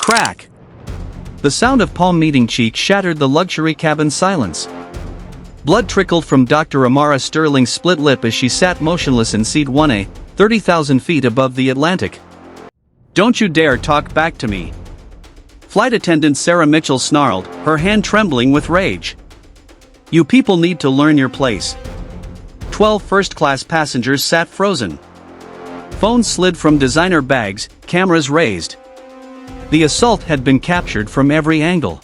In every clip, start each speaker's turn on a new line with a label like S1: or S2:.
S1: Crack! The sound of palm-meeting cheek shattered the luxury cabin's silence. Blood trickled from Dr. Amara Sterling's split lip as she sat motionless in seat 1A, 30,000 feet above the Atlantic. "Don't you dare talk back to me!" Flight attendant Sarah Mitchell snarled, her hand trembling with rage. "You people need to learn your place." 12 first-class passengers sat frozen. Phones slid from designer bags, cameras raised. The assault had been captured from every angle.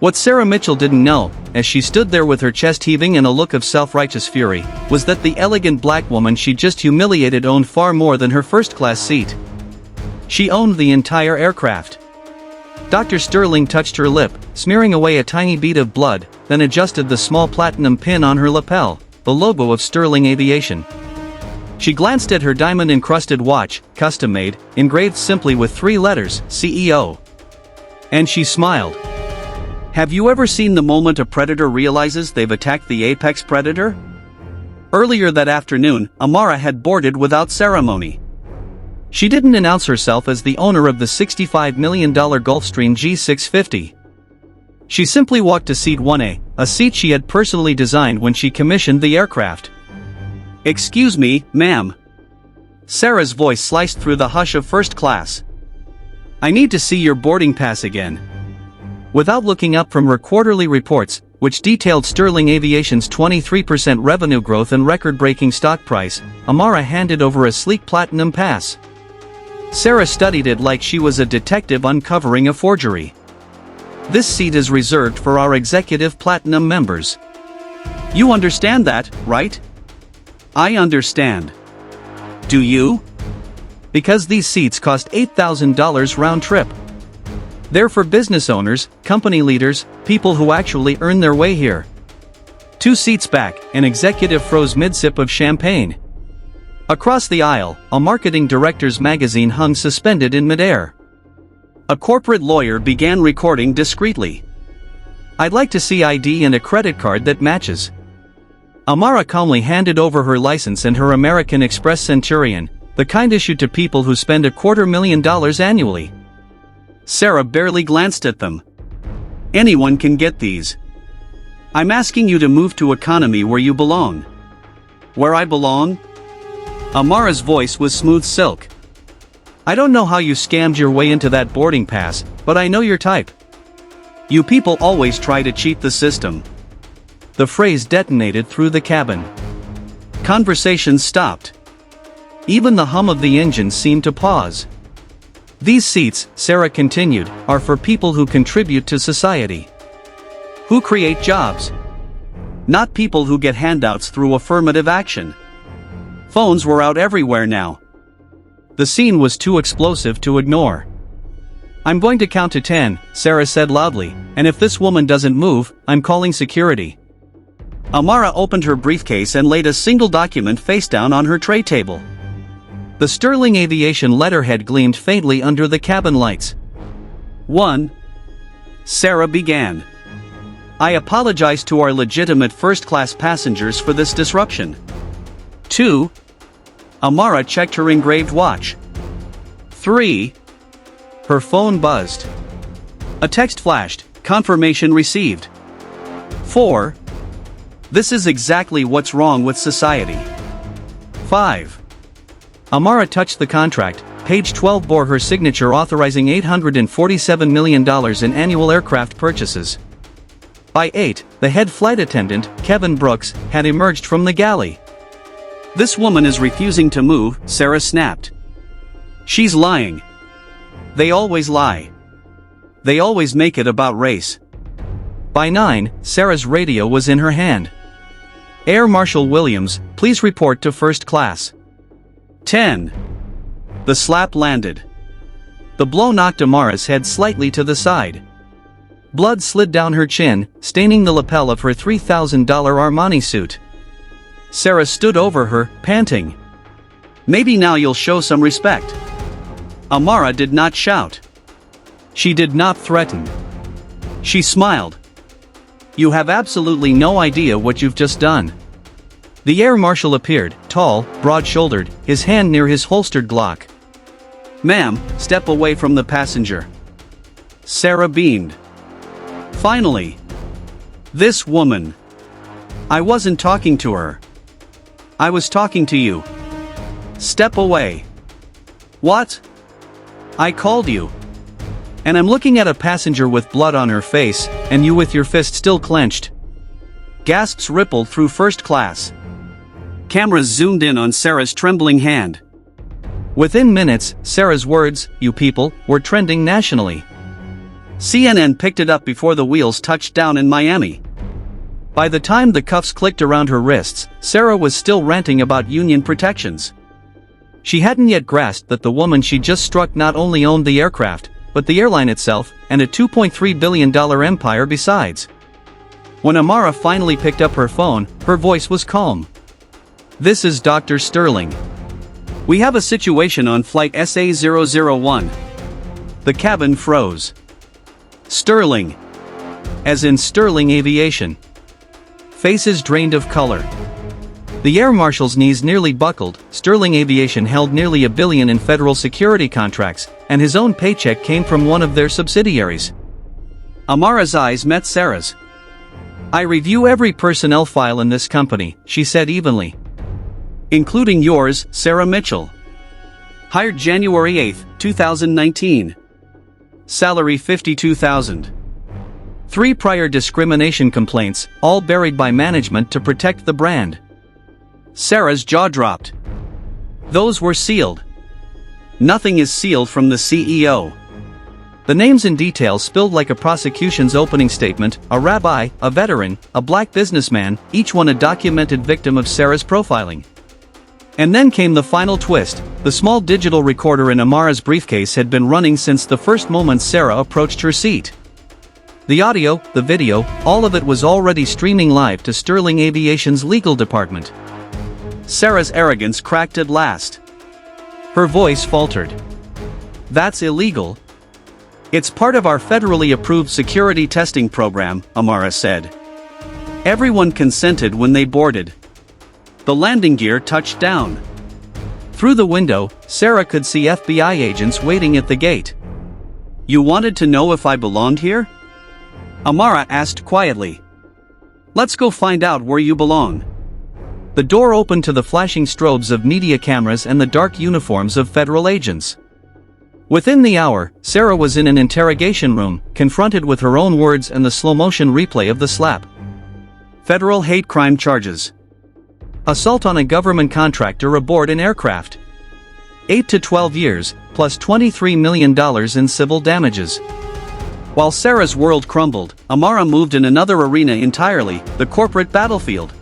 S1: What Sarah Mitchell didn't know, as she stood there with her chest heaving and a look of self-righteous fury, was that the elegant black woman she just humiliated owned far more than her first-class seat. She owned the entire aircraft. Dr. Sterling touched her lip, smearing away a tiny bead of blood, then adjusted the small platinum pin on her lapel, the logo of Sterling Aviation. She glanced at her diamond-encrusted watch, custom-made, engraved simply with 3 letters, CEO. And she smiled. Have you ever seen the moment a predator realizes they've attacked the apex predator? Earlier that afternoon, Amara had boarded without ceremony. She didn't announce herself as the owner of the $65 million Gulfstream G650. She simply walked to seat 1A, a seat she had personally designed when she commissioned the aircraft. "Excuse me, ma'am." Sarah's voice sliced through the hush of first class. "I need to see your boarding pass again." Without looking up from her quarterly reports, which detailed Sterling Aviation's 23% revenue growth and record-breaking stock price, Amara handed over a sleek platinum pass. Sarah studied it like she was a detective uncovering a forgery. "This seat is reserved for our executive platinum members." "You understand that, right?" "I understand." "Do you?" "Because these seats cost $8,000 round trip. They're for business owners, company leaders, people who actually earn their way here." 2 seats back, an executive froze mid-sip of champagne. Across the aisle, a marketing director's magazine hung suspended in midair. A corporate lawyer began recording discreetly. "I'd like to see ID and a credit card that matches." Amara calmly handed over her license and her American Express Centurion, the kind issued to people who spend $250,000 annually. Sarah barely glanced at them. "Anyone can get these. I'm asking you to move to economy where you belong." "Where I belong?" Amara's voice was smooth silk. "I don't know how you scammed your way into that boarding pass, but I know your type. You people always try to cheat the system." The phrase detonated through the cabin. Conversations stopped. Even the hum of the engine seemed to pause. "These seats," Sarah continued, "are for people who contribute to society. Who create jobs. Not people who get handouts through affirmative action." Phones were out everywhere now. The scene was too explosive to ignore. "I'm going to count to 10, Sarah said loudly, "and if this woman doesn't move, I'm calling security." Amara opened her briefcase and laid a single document face down on her tray table. The Sterling Aviation letterhead gleamed faintly under the cabin lights. 1. Sarah began. "I apologize to our legitimate first-class passengers for this disruption." 2. Amara checked her engraved watch. 3. Her phone buzzed. A text flashed, confirmation received. 4. This is exactly what's wrong with society. 5. Amara touched the contract. Page 12 bore her signature authorizing $847 million in annual aircraft purchases. By 8, the head flight attendant, Kevin Brooks, had emerged from the galley. "This woman is refusing to move," Sarah snapped. "She's lying. They always lie. They always make it about race." By 9, Sarah's radio was in her hand. "Air Marshal Williams, please report to first class." 10. The slap landed. The blow knocked Amara's head slightly to the side. Blood slid down her chin, staining the lapel of her $3,000 Armani suit. Sarah stood over her, panting. "Maybe now you'll show some respect." Amara did not shout. She did not threaten. She smiled. "You have absolutely no idea what you've just done." The air marshal appeared, tall, broad-shouldered, his hand near his holstered Glock. "Ma'am, step away from the passenger." Sarah beamed. Finally. This woman. I wasn't talking to her. I was talking to you. Step away. What? I called you. And I'm looking at a passenger with blood on her face, and you with your fist still clenched. Gasps rippled through first class. Cameras zoomed in on Sarah's trembling hand. Within minutes, Sarah's words, "you people," were trending nationally. CNN picked it up before the wheels touched down in Miami. By the time the cuffs clicked around her wrists, Sarah was still ranting about union protections. She hadn't yet grasped that the woman she just struck not only owned the aircraft, but the airline itself, and a $2.3 billion empire besides. When Amara finally picked up her phone, her voice was calm. "This is Dr. Sterling. We have a situation on flight SA-001. The cabin froze. Sterling. As in Sterling Aviation. Faces drained of color. The air marshal's knees nearly buckled. Sterling Aviation held nearly $1 billion in federal security contracts, and his own paycheck came from one of their subsidiaries." Amara's eyes met Sarah's. "I review every personnel file in this company," she said evenly. "Including yours, Sarah Mitchell. Hired January 8, 2019. Salary $52,000. 3 prior discrimination complaints, all buried by management to protect the brand." Sarah's jaw dropped. "Those were sealed." "Nothing is sealed from the CEO." The names and details spilled like a prosecution's opening statement: a rabbi, a veteran, a black businessman, each one a documented victim of Sarah's profiling. And then came the final twist. The small digital recorder in Amara's briefcase had been running since the first moment Sarah approached her seat. The audio, the video, all of it was already streaming live to Sterling Aviation's legal department. Sarah's arrogance cracked at last. Her voice faltered. "That's illegal." "It's part of our federally approved security testing program," Amara said. "Everyone consented when they boarded. The landing gear touched down." Through the window, Sarah could see FBI agents waiting at the gate. "You wanted to know if I belonged here?" Amara asked quietly. "Let's go find out where you belong." The door opened to the flashing strobes of media cameras and the dark uniforms of federal agents. Within the hour, Sarah was in an interrogation room, confronted with her own words and the slow-motion replay of the slap. Federal hate crime charges. Assault on a government contractor aboard an aircraft. 8 to 12 years, plus $23 million in civil damages. While Sarah's world crumbled, Amara moved in another arena entirely, the corporate battlefield.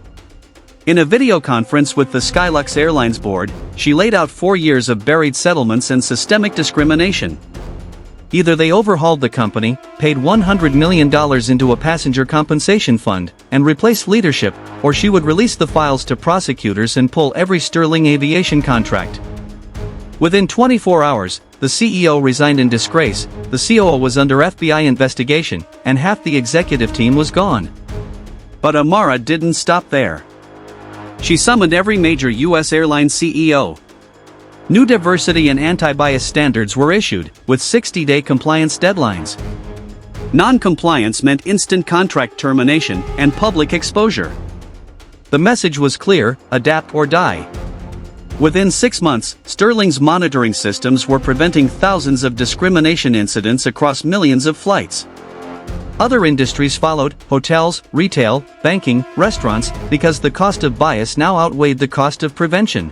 S1: In a video conference with the Skylux Airlines board, she laid out 4 years of buried settlements and systemic discrimination. Either they overhauled the company, paid $100 million into a passenger compensation fund, and replaced leadership, or she would release the files to prosecutors and pull every Sterling Aviation contract. Within 24 hours, the CEO resigned in disgrace, the COO was under FBI investigation, and half the executive team was gone. But Amara didn't stop there. She summoned every major U.S. airline CEO. New diversity and anti-bias standards were issued, with 60-day compliance deadlines. Non-compliance meant instant contract termination and public exposure. The message was clear: adapt or die. Within 6 months, Sterling's monitoring systems were preventing thousands of discrimination incidents across millions of flights. Other industries followed: hotels, retail, banking, restaurants, because the cost of bias now outweighed the cost of prevention.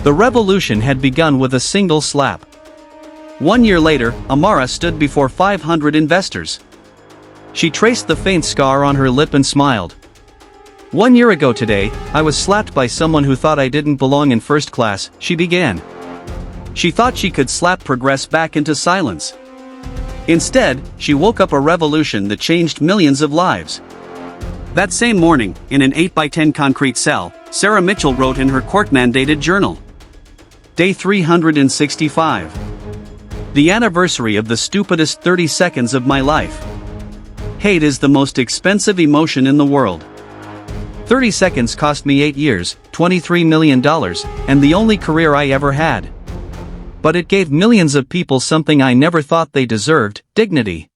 S1: The revolution had begun with a single slap. 1 year later, Amara stood before 500 investors. She traced the faint scar on her lip and smiled. 1 year ago today, I was slapped by someone who thought I didn't belong in first class, she began. She thought she could slap progress back into silence. Instead, she woke up a revolution that changed millions of lives. That same morning, in an 8x10 concrete cell, Sarah Mitchell wrote in her court-mandated journal. Day 365. The anniversary of the stupidest 30 seconds of my life. Hate is the most expensive emotion in the world. 30 seconds cost me 8 years, $23 million, and the only career I ever had. But it gave millions of people something I never thought they deserved: dignity.